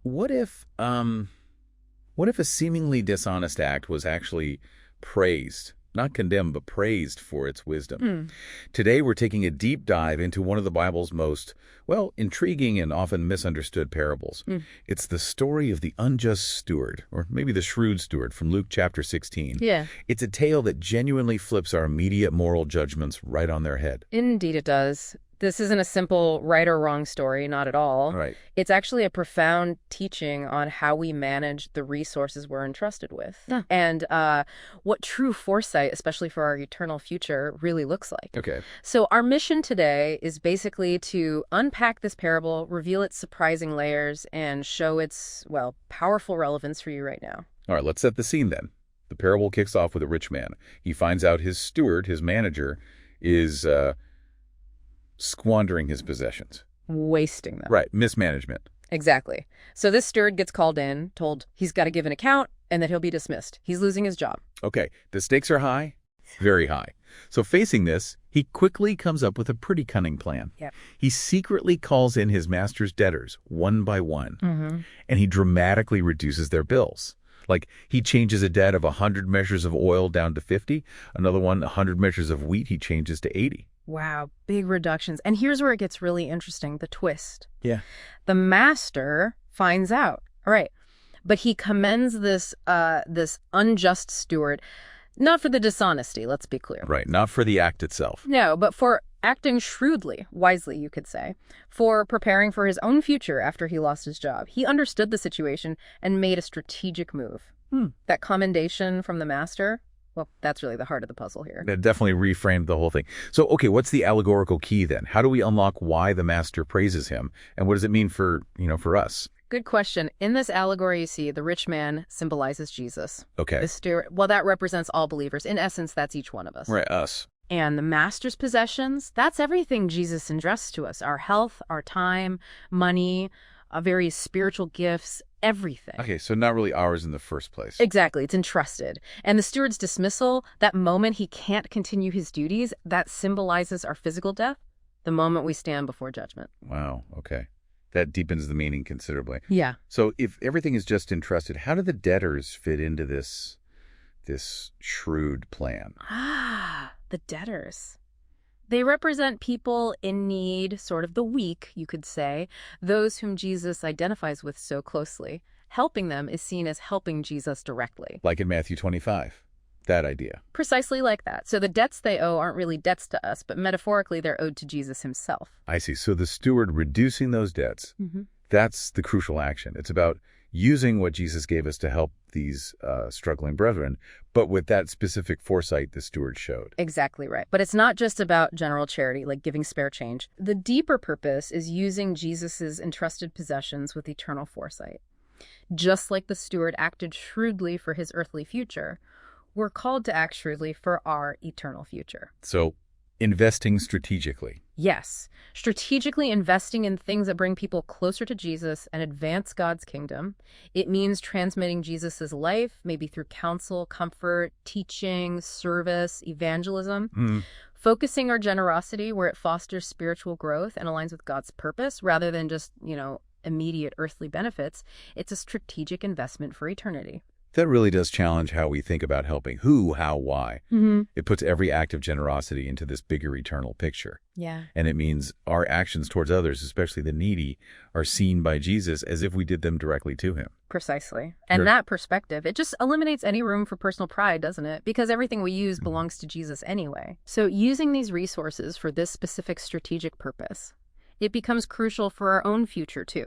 What if, what if a seemingly dishonest act was actually praised? Not condemned, but praised for its wisdom. Hmm. Today, we're taking a deep dive into one of the Bible's most, well, intriguing and often misunderstood parables. It's the story of the unjust steward, or maybe the shrewd steward from Luke chapter 16. Yeah, It's a tale that genuinely flips our immediate moral judgments right on their head. indeed it does. This isn't a simple right or wrong story, not at all. Right. It's actually a profound teaching on how we manage the resources we're entrusted with. Yeah. And what true foresight, especially for our eternal future, really looks like. Okay. So our mission today is basically to unpack this parable, reveal its surprising layers, and show its, well, powerful relevance for you right now. All right, let's set the scene then. The parable kicks off with a rich man. He finds out his steward, his manager, is squandering his possessions. Wasting them. Right, mismanagement. Exactly. So this steward gets called in, told he's got to give an account, and that he'll be dismissed. He's losing his job. Okay, the stakes are high, very high. So facing this, he quickly comes up with a pretty cunning plan. Yep. He secretly calls in his master's debtors one by one, Mm-hmm. and he dramatically reduces their bills. Like, he changes a debt of 100 measures of oil down to 50, another one, 100 measures of wheat, he changes to 80. Wow, big reductions. And here's where it gets really interesting, the twist. Yeah. The master finds out. All right. But he commends this unjust steward, not for the dishonesty, let's be clear. Right, not for the act itself. No, but for acting shrewdly, wisely, you could say, for preparing for his own future after he lost his job. He understood the situation and made a strategic move. That commendation from the master, well, that's really the heart of the puzzle here. That definitely reframed the whole thing. So, okay, what's the allegorical key then? How do we unlock why the master praises him? And what does it mean for, for us? Good question. In this allegory, you see, the rich man symbolizes Jesus. Okay. The steward, well, that represents all believers. In essence, that's each one of us. Right, us. And the master's possessions, that's everything Jesus entrusts to us. Our health, our time, money, various spiritual gifts, everything. Okay, so not really ours in the first place. Exactly. It's entrusted. And the steward's dismissal, that moment he can't continue his duties, that symbolizes our physical death, the moment we stand before judgment. Wow, okay. That deepens the meaning considerably. Yeah. So if everything is just entrusted, how do the debtors fit into this shrewd plan? Ah, the debtors. They represent people in need, sort of the weak, you could say, those whom Jesus identifies with so closely. Helping them is seen as helping Jesus directly. Like in Matthew 25, that idea. Precisely like that. So the debts they owe aren't really debts to us, but metaphorically they're owed to Jesus himself. I see. So the steward reducing those debts, that's the crucial action. It's about using what Jesus gave us to help these struggling brethren, but with that specific foresight the steward showed. Exactly right. But it's not just about general charity, like giving spare change. The deeper purpose is using Jesus's entrusted possessions with eternal foresight. Just like the steward acted shrewdly for his earthly future, we're called to act shrewdly for our eternal future. So investing strategically. Yes, strategically investing in things that bring people closer to Jesus and advance God's kingdom. It means transmitting Jesus's life, maybe through counsel, comfort, teaching, service, evangelism. Focusing our generosity where it fosters spiritual growth and aligns with God's purpose rather than just, immediate earthly benefits. It's a strategic investment for eternity. That really does challenge how we think about helping. Who, how, why. It puts every act of generosity into this bigger eternal picture. Yeah. And it means our actions towards others, especially the needy, are seen by Jesus as if we did them directly to him. Precisely. And that perspective, it just eliminates any room for personal pride, doesn't it? Because everything we use belongs to Jesus anyway. So using these resources for this specific strategic purpose, it becomes crucial for our own future too.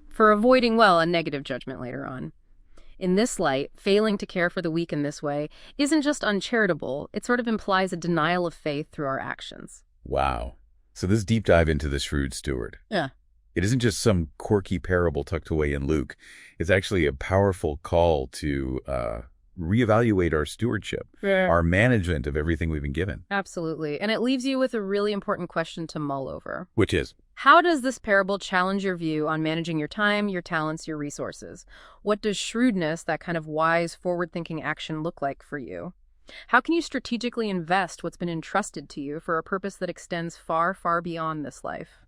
For avoiding, a negative judgment later on. In this light, failing to care for the weak in this way isn't just uncharitable, it sort of implies a denial of faith through our actions. Wow. So this deep dive into the shrewd steward. Yeah. It isn't just some quirky parable tucked away in Luke. It's actually a powerful call to reevaluate our stewardship, our management of everything we've been given. Absolutely. And it leaves you with a really important question to mull over. Which is? How does this parable challenge your view on managing your time, your talents, your resources? What does shrewdness, that kind of wise, forward-thinking action, look like for you? How can you strategically invest what's been entrusted to you for a purpose that extends far, far beyond this life?